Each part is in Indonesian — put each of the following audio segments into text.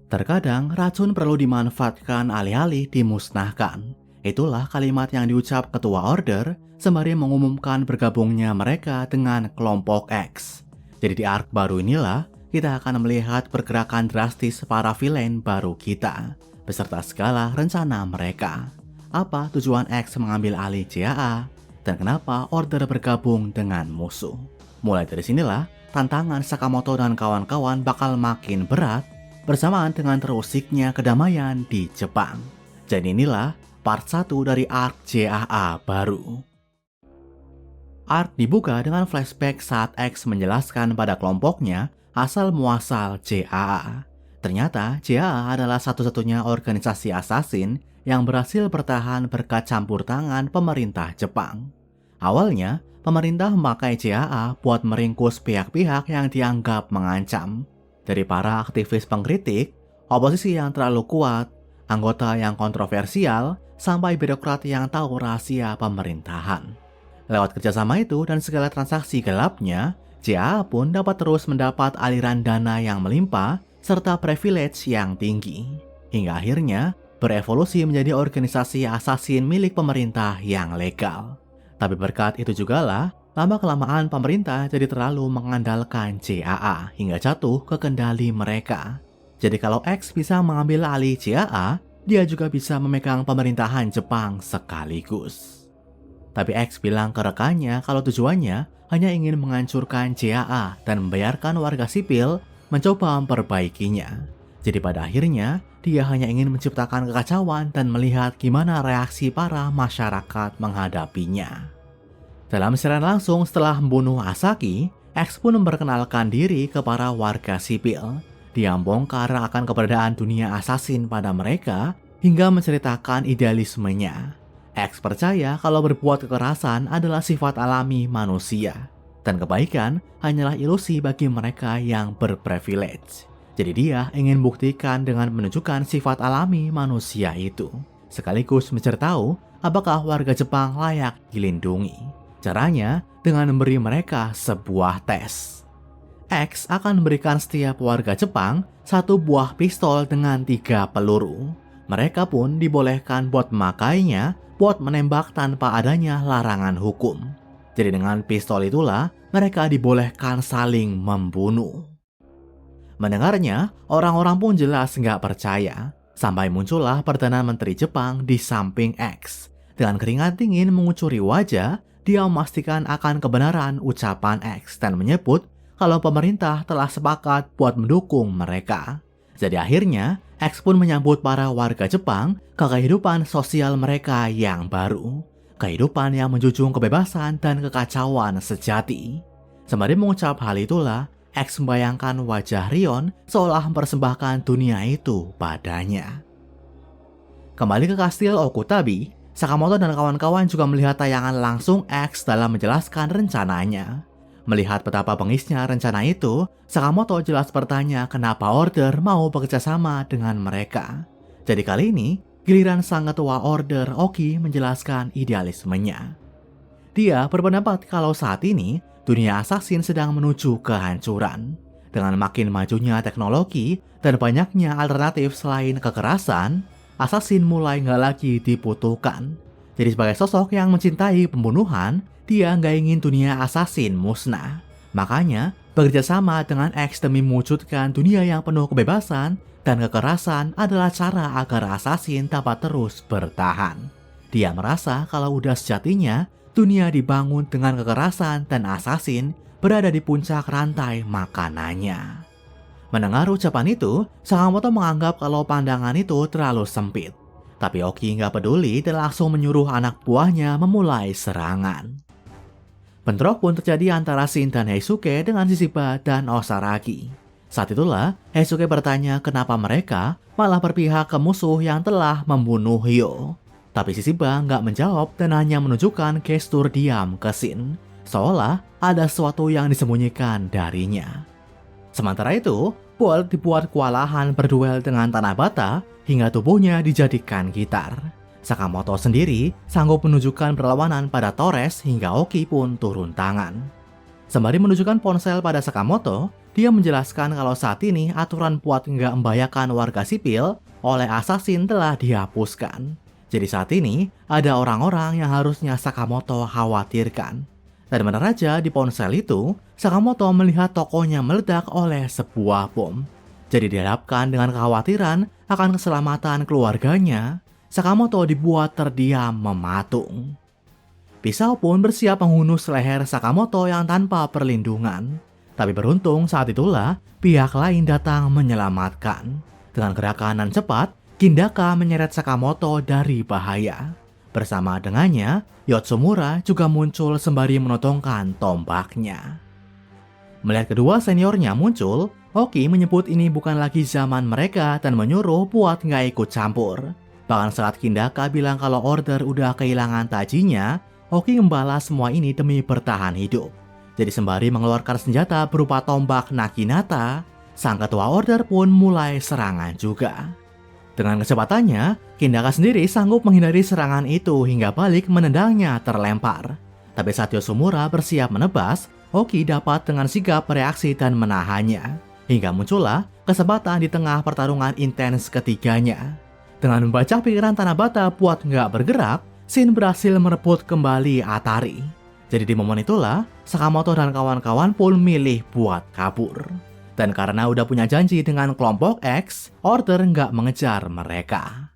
Terkadang racun perlu dimanfaatkan alih-alih dimusnahkan. Itulah kalimat yang diucap ketua order sembari mengumumkan bergabungnya mereka dengan kelompok X. Jadi di arc baru inilah kita akan melihat pergerakan drastis para villain baru kita beserta segala rencana mereka. Apa tujuan X mengambil alih JAA dan kenapa order bergabung dengan musuh. Mulai dari sinilah tantangan Sakamoto dan kawan-kawan bakal makin berat bersamaan dengan terusiknya kedamaian di Jepang. Jadi inilah part 1 dari arc JAA baru. Arc dibuka dengan flashback saat X menjelaskan pada kelompoknya asal muasal JAA. Ternyata JAA adalah satu-satunya organisasi assassin yang berhasil bertahan berkat campur tangan pemerintah Jepang. Awalnya, pemerintah memakai JAA buat meringkus pihak-pihak yang dianggap mengancam. Dari para aktivis pengkritik, oposisi yang terlalu kuat, anggota yang kontroversial, sampai birokrat yang tahu rahasia pemerintahan. Lewat kerjasama itu dan segala transaksi gelapnya, JAA pun dapat terus mendapat aliran dana yang melimpah serta privilege yang tinggi. Hingga akhirnya berevolusi menjadi organisasi assassin milik pemerintah yang legal. Tapi berkat itu jugalah, lama-kelamaan pemerintah jadi terlalu mengandalkan JAA hingga jatuh ke kendali mereka. Jadi kalau X bisa mengambil alih JAA, dia juga bisa memegang pemerintahan Jepang sekaligus. Tapi X bilang ke rekannya kalau tujuannya hanya ingin menghancurkan JAA dan membiarkan warga sipil mencoba memperbaikinya. Jadi pada akhirnya, dia hanya ingin menciptakan kekacauan dan melihat gimana reaksi para masyarakat menghadapinya. Dalam siaran langsung setelah membunuh Asaki, X pun memperkenalkan diri ke para warga sipil. Dia membongkar akan keberadaan dunia assassin pada mereka hingga menceritakan idealismenya. X percaya kalau berbuat kekerasan adalah sifat alami manusia dan kebaikan hanyalah ilusi bagi mereka yang berprivilege. Jadi dia ingin buktikan dengan menunjukkan sifat alami manusia itu, sekaligus mencari tahu apakah warga Jepang layak dilindungi. Caranya dengan memberi mereka sebuah tes. X akan memberikan setiap warga Jepang satu buah pistol dengan 3 peluru. Mereka pun dibolehkan buat memakainya buat menembak tanpa adanya larangan hukum. Jadi dengan pistol itulah mereka dibolehkan saling membunuh. Mendengarnya, orang-orang pun jelas nggak percaya. Sampai muncullah Perdana Menteri Jepang di samping X. Dengan keringat dingin mengucuri wajah, dia memastikan akan kebenaran ucapan X dan menyebut kalau pemerintah telah sepakat buat mendukung mereka. Jadi akhirnya, X pun menyambut para warga Jepang ke kehidupan sosial mereka yang baru. Kehidupan yang menjunjung kebebasan dan kekacauan sejati. Sembari mengucap hal itulah, X membayangkan wajah Rion seolah mempersembahkan dunia itu padanya. Kembali ke kastil Okutabi, Sakamoto dan kawan-kawan juga melihat tayangan langsung X dalam menjelaskan rencananya. Melihat betapa bengisnya rencana itu, Sakamoto jelas bertanya kenapa order mau bekerja sama dengan mereka. Jadi kali ini, giliran sang ketua order Oki menjelaskan idealismenya. Dia berpendapat kalau saat ini, dunia assassin sedang menuju kehancuran. Dengan makin majunya teknologi dan banyaknya alternatif selain kekerasan, assassin mulai nggak lagi dibutuhkan. Jadi sebagai sosok yang mencintai pembunuhan, dia nggak ingin dunia assassin musnah. Makanya, bekerja sama dengan X demi mewujudkan dunia yang penuh kebebasan dan kekerasan adalah cara agar assassin dapat terus bertahan. Dia merasa kalau udah sejatinya, dunia dibangun dengan kekerasan dan assassin berada di puncak rantai makanannya. Mendengar ucapan itu, Sakamoto menganggap kalau pandangan itu terlalu sempit. Tapi Oki nggak peduli dan langsung menyuruh anak buahnya memulai serangan. Bentrok pun terjadi antara Shin dan Heisuke dengan Shishiba dan Osaragi. Saat itulah, Heisuke bertanya kenapa mereka malah berpihak ke musuh yang telah membunuh Hyo. Tapi Shishiba nggak menjawab dan hanya menunjukkan gestur diam ke Shin, seolah ada sesuatu yang disembunyikan darinya. Sementara itu, Bolt dibuat kewalahan berduel dengan tanah bata hingga tubuhnya dijadikan gitar. Sakamoto sendiri sanggup menunjukkan perlawanan pada Torres hingga Oki pun turun tangan. Sembari menunjukkan ponsel pada Sakamoto, dia menjelaskan kalau saat ini aturan buat nggak membahayakan warga sipil oleh assassin telah dihapuskan. Jadi saat ini ada orang-orang yang harusnya Sakamoto khawatirkan. Dan benar aja di ponsel itu, Sakamoto melihat tokonya meledak oleh sebuah bom. Jadi dihadapkan dengan kekhawatiran akan keselamatan keluarganya, Sakamoto dibuat terdiam mematung. Pisau pun bersiap menghunus leher Sakamoto yang tanpa perlindungan. Tapi beruntung saat itulah pihak lain datang menyelamatkan. Dengan gerakan dan cepat, Kindaka menyeret Sakamoto dari bahaya. Bersama dengannya, Yotsumura juga muncul sembari menotongkan tombaknya. Melihat kedua seniornya muncul, Oki menyebut ini bukan lagi zaman mereka dan menyuruh buat nggak ikut campur. Bahkan saat Kindaka bilang kalau order udah kehilangan tajinya, Oki membalas semua ini demi bertahan hidup. Jadi sembari mengeluarkan senjata berupa tombak Naginata, sang ketua order pun mulai serangan juga. Dengan kecepatannya, Kindaka sendiri sanggup menghindari serangan itu hingga balik menendangnya terlempar. Tapi saat Yotsumura bersiap menebas, Oki dapat dengan sigap bereaksi dan menahannya. Hingga muncullah kesempatan di tengah pertarungan intens ketiganya. Dengan membaca pikiran Tanabata buat nggak bergerak, Shin berhasil merebut kembali Atari. Jadi di momen itulah, Sakamoto dan kawan-kawan pun milih buat kabur. Dan karena udah punya janji dengan kelompok X, order nggak mengejar mereka.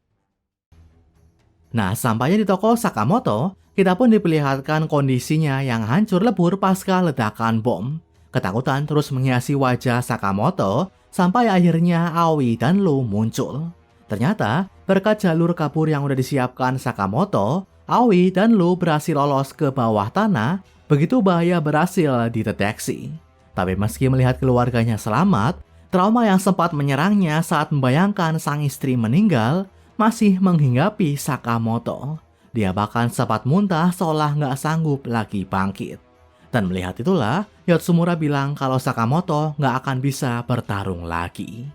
Nah, sampainya di toko Sakamoto, kita pun diperlihatkan kondisinya yang hancur lebur pasca ledakan bom. Ketakutan terus menghiasi wajah Sakamoto, sampai akhirnya Aoi dan Lu muncul. Ternyata, berkat jalur kabur yang udah disiapkan Sakamoto, Aoi dan Lu berhasil lolos ke bawah tanah, begitu bahaya berhasil dideteksi. Tapi meski melihat keluarganya selamat, trauma yang sempat menyerangnya saat membayangkan sang istri meninggal masih menghinggapi Sakamoto. Dia bahkan sempat muntah seolah nggak sanggup lagi bangkit. Dan melihat itulah, Yotsumura bilang kalau Sakamoto nggak akan bisa bertarung lagi.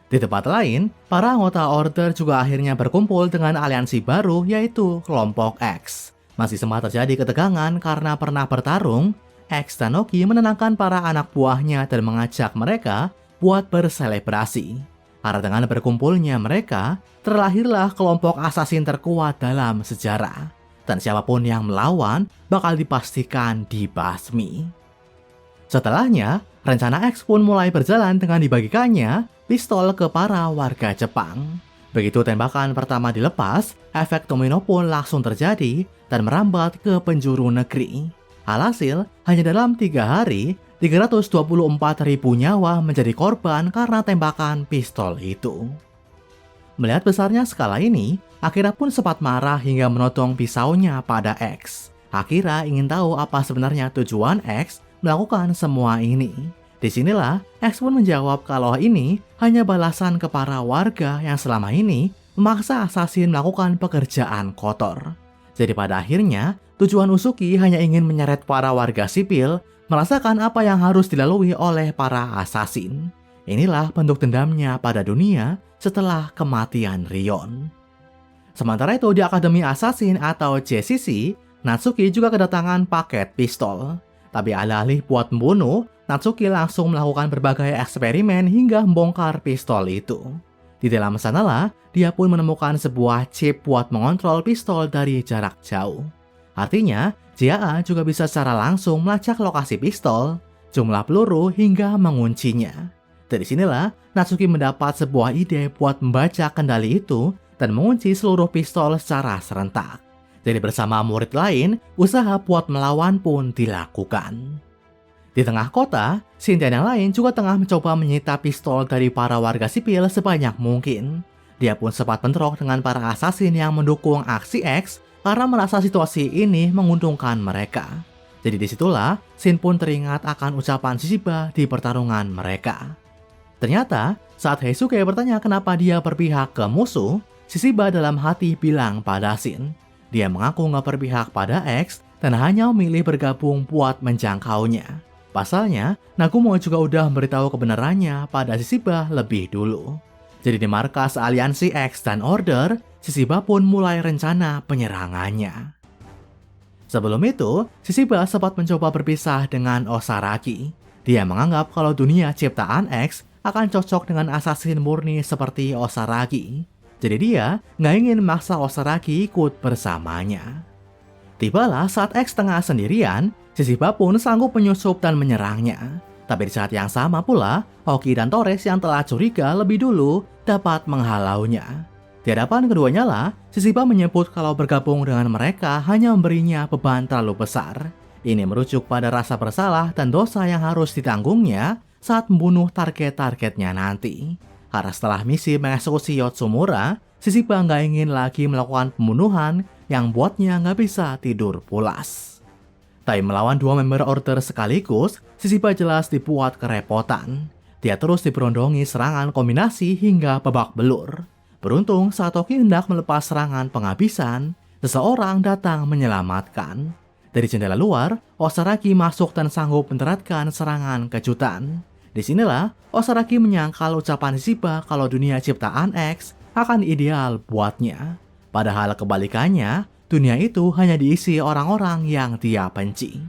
Di tempat lain, para anggota order juga akhirnya berkumpul dengan aliansi baru yaitu kelompok X. Masih sempat terjadi ketegangan karena pernah bertarung, X dan Oki menenangkan para anak buahnya dan mengajak mereka buat berselebrasi. Karena dengan berkumpulnya mereka, terlahirlah kelompok assassin terkuat dalam sejarah. Dan siapapun yang melawan bakal dipastikan dibasmi. Setelahnya, rencana X pun mulai berjalan dengan dibagikannya pistol ke para warga Jepang. Begitu tembakan pertama dilepas, efek domino pun langsung terjadi dan merambat ke penjuru negeri. Alhasil, hanya dalam 3 hari, 324.000 nyawa menjadi korban karena tembakan pistol itu. Melihat besarnya skala ini, Akira pun sempat marah hingga menodong pisaunya pada X. Akira ingin tahu apa sebenarnya tujuan X melakukan semua ini. Disinilah X pun menjawab kalau ini hanya balasan ke para warga yang selama ini memaksa assassin melakukan pekerjaan kotor. Jadi pada akhirnya, tujuan Usuki hanya ingin menyeret para warga sipil merasakan apa yang harus dilalui oleh para assassin. Inilah bentuk dendamnya pada dunia setelah kematian Rion. Sementara itu di Akademi Assassin atau JCC, Natsuki juga kedatangan paket pistol. Tapi alih-alih buat membunuh, Natsuki langsung melakukan berbagai eksperimen hingga membongkar pistol itu. Di dalam sanalah, dia pun menemukan sebuah chip buat mengontrol pistol dari jarak jauh. Artinya, JAA juga bisa secara langsung melacak lokasi pistol, jumlah peluru hingga menguncinya. Dari sinilah, Natsuki mendapat sebuah ide buat membaca kendali itu dan mengunci seluruh pistol secara serentak. Jadi bersama murid lain, usaha buat melawan pun dilakukan. Di tengah kota, Shin dan yang lain juga tengah mencoba menyita pistol dari para warga sipil sebanyak mungkin. Dia pun sempat bentrok dengan para assassin yang mendukung aksi X karena merasa situasi ini menguntungkan mereka. Jadi disitulah, Shin pun teringat akan ucapan Shishiba di pertarungan mereka. Ternyata, saat Heisuke bertanya kenapa dia berpihak ke musuh, Shishiba dalam hati bilang pada Shin. Dia mengaku nggak berpihak pada X dan hanya memilih bergabung buat menjangkaunya. Pasalnya, Nagumo juga udah memberitahu kebenarannya pada Shishiba lebih dulu. Jadi di markas aliansi X dan Order, Shishiba pun mulai rencana penyerangannya. Sebelum itu, Shishiba sempat mencoba berpisah dengan Osaraki. Dia menganggap kalau dunia ciptaan X akan cocok dengan assassin murni seperti Osaragi. Jadi dia nggak ingin maksa Osaragi ikut bersamanya. Tibalah saat X tengah sendirian, Shishiba pun sanggup menyusup dan menyerangnya. Tapi di saat yang sama pula, Hoki dan Torres yang telah curiga lebih dulu dapat menghalaunya. Di hadapan keduanya lah, Shishiba menyebut kalau bergabung dengan mereka hanya memberinya beban terlalu besar. Ini merujuk pada rasa bersalah dan dosa yang harus ditanggungnya saat membunuh target-targetnya nanti. Karena setelah misi mengeksekusi Yotsumura, Shishiba nggak ingin lagi melakukan pembunuhan yang buatnya nggak bisa tidur pulas. Tapi melawan dua member order sekaligus, Shishiba jelas dibuat kerepotan. Dia terus diberondongi serangan kombinasi hingga babak belur. Beruntung saat Hoki hendak melepas serangan penghabisan, seseorang datang menyelamatkan. Dari jendela luar, Osaragi masuk dan sanggup menerapkan serangan kejutan. Disinilah, Osaragi menyangkal ucapan Shishiba kalau dunia ciptaan X akan ideal buatnya. Padahal kebalikannya, dunia itu hanya diisi orang-orang yang dia benci.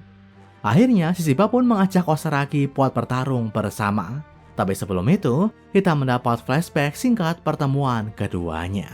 Akhirnya, Shishiba pun mengajak Osaragi buat bertarung bersama. Tapi sebelum itu, kita mendapat flashback singkat pertemuan keduanya.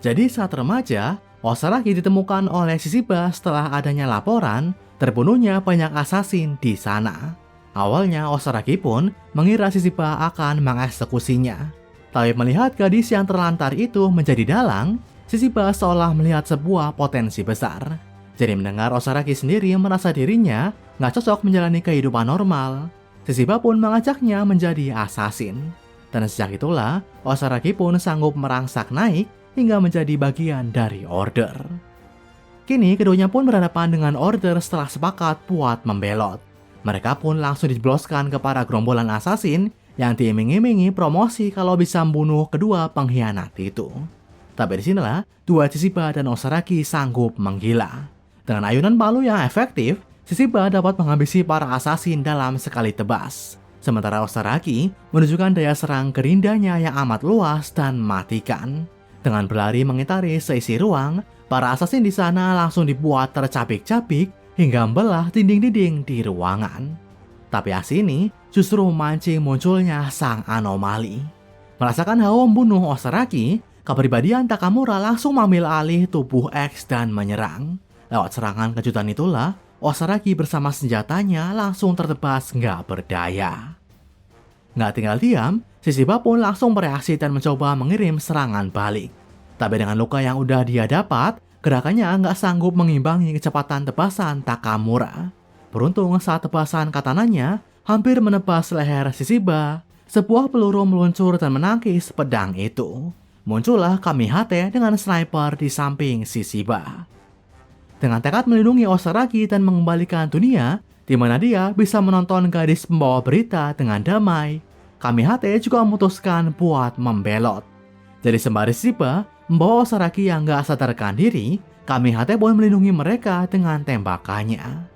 Jadi saat remaja, Osaragi ditemukan oleh Shishiba setelah adanya laporan terbunuhnya banyak assassin di sana. Awalnya Osaragi pun mengira Shishiba akan mengeksekusinya. Tapi melihat gadis yang terlantar itu menjadi dalang, Shishiba seolah melihat sebuah potensi besar. Jadi mendengar Osaragi sendiri merasa dirinya nggak cocok menjalani kehidupan normal, Shishiba pun mengajaknya menjadi assassin. Dan sejak itulah, Osaragi pun sanggup merangsak naik hingga menjadi bagian dari Order. Kini keduanya pun berhadapan dengan Order setelah sepakat buat membelot. Mereka pun langsung dijebloskan kepada gerombolan assassin yang diiming-imingi promosi kalau bisa membunuh kedua pengkhianat itu. Tapi disinilah, dua Shishiba dan Osaragi sanggup menggila. Dengan ayunan palu yang efektif, Shishiba dapat menghabisi para assassin dalam sekali tebas. Sementara Osaragi menunjukkan daya serang gerindanya yang amat luas dan mematikan. Dengan berlari mengitari seisi ruang, para assassin di sana langsung dibuat tercabik-cabik hingga membelah dinding-dinding di ruangan. Tapi aksi ini justru memancing munculnya sang anomali. Merasakan hawa membunuh Osaragi, kepribadian Takamura langsung mengambil alih tubuh X dan menyerang. Lewat serangan kejutan itulah, Osaragi bersama senjatanya langsung tertebas nggak berdaya. Nggak tinggal diam, Shishiba pun langsung bereaksi dan mencoba mengirim serangan balik. Tapi dengan luka yang udah dia dapat, gerakannya nggak sanggup mengimbangi kecepatan tebasan Takamura. Beruntung saat tebasan katananya hampir menebas leher Shishiba, sebuah peluru meluncur dan menangkis pedang itu. Muncullah Kamihate dengan sniper di samping Shishiba. Dengan tekad melindungi Osaragi dan mengembalikan dunia, di mana dia bisa menonton gadis pembawa berita dengan damai, Kamihate juga memutuskan buat membelot. Jadi sembari Shishiba membawa Osaragi yang gak sadarkan diri, Kamihate pun melindungi mereka dengan tembakannya.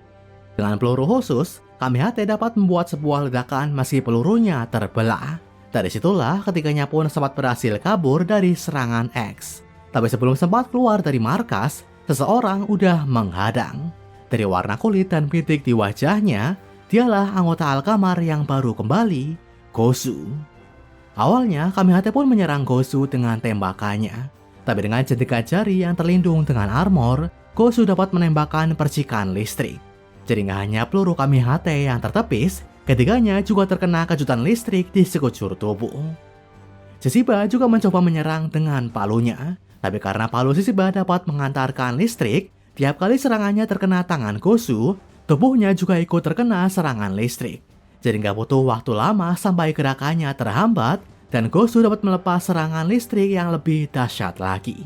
Dengan peluru khusus, Kamihate dapat membuat sebuah ledakan meski pelurunya terbelah. Dari situlah ketiganya pun sempat berhasil kabur dari serangan X. Tapi sebelum sempat keluar dari markas, seseorang udah menghadang. Dari warna kulit dan pitik di wajahnya, dialah anggota Alkamar yang baru kembali, Gosu. Awalnya Kamihate pun menyerang Gosu dengan tembakannya. Tapi dengan jentikan jari yang terlindung dengan armor, Gosu dapat menembakkan percikan listrik. Jadi nggak hanya peluru Kamihate yang tertepis, ketiganya juga terkena kejutan listrik di sekujur tubuh. Shishiba juga mencoba menyerang dengan palunya, tapi karena palu Shishiba dapat mengantarkan listrik, tiap kali serangannya terkena tangan Gosu, tubuhnya juga ikut terkena serangan listrik. Jadi nggak butuh waktu lama sampai gerakannya terhambat, dan Gosu dapat melepas serangan listrik yang lebih dahsyat lagi.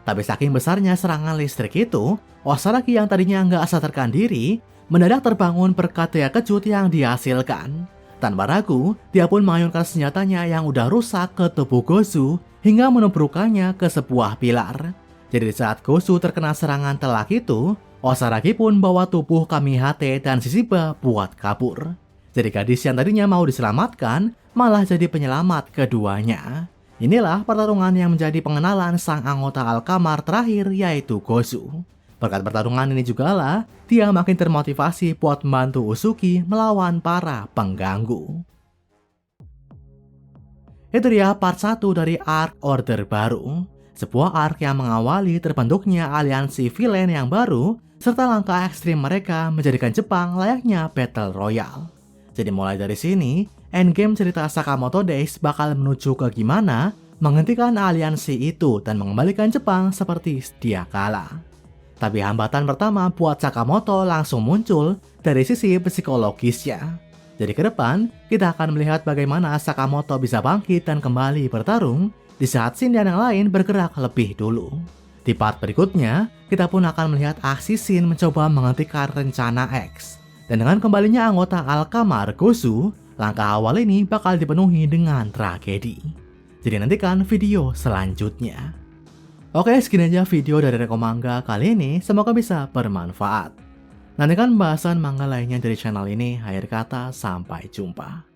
Tapi saking besarnya serangan listrik itu, Osaragi yang tadinya nggak sadarkan diri, mendadak terbangun berkat daya kejut yang dihasilkan. Tanpa ragu, dia pun mengayunkan senjatanya yang udah rusak ke tubuh Gosu hingga menubrukannya ke sebuah pilar. Jadi saat Gosu terkena serangan telak itu, Osaragi pun bawa tubuh Kamihate dan Shishiba buat kabur. Jadi gadis yang tadinya mau diselamatkan, malah jadi penyelamat keduanya. Inilah pertarungan yang menjadi pengenalan sang anggota Alkamar terakhir, yaitu Gosu. Berkat pertarungan ini juga lah, dia makin termotivasi buat membantu Usuki melawan para pengganggu. Itu dia part 1 dari arc Order baru. Sebuah arc yang mengawali terbentuknya aliansi villain yang baru, serta langkah ekstrim mereka menjadikan Jepang layaknya Battle Royale. Jadi mulai dari sini, endgame cerita Sakamoto Days bakal menuju ke gimana menghentikan aliansi itu dan mengembalikan Jepang seperti sedia kala. Tapi hambatan pertama buat Sakamoto langsung muncul dari sisi psikologisnya. Jadi ke depan, kita akan melihat bagaimana Sakamoto bisa bangkit dan kembali bertarung di saat Shindan yang lain bergerak lebih dulu. Di part berikutnya, kita pun akan melihat aksi Shin mencoba menghentikan rencana X. Dan dengan kembalinya anggota Alkamar Gozu, langkah awal ini bakal dipenuhi dengan tragedi. Jadi nantikan video selanjutnya. Oke, segini aja video dari Reko Manga kali ini, semoga bisa bermanfaat. Nantikan pembahasan manga lainnya dari channel ini. Akhir kata, sampai jumpa.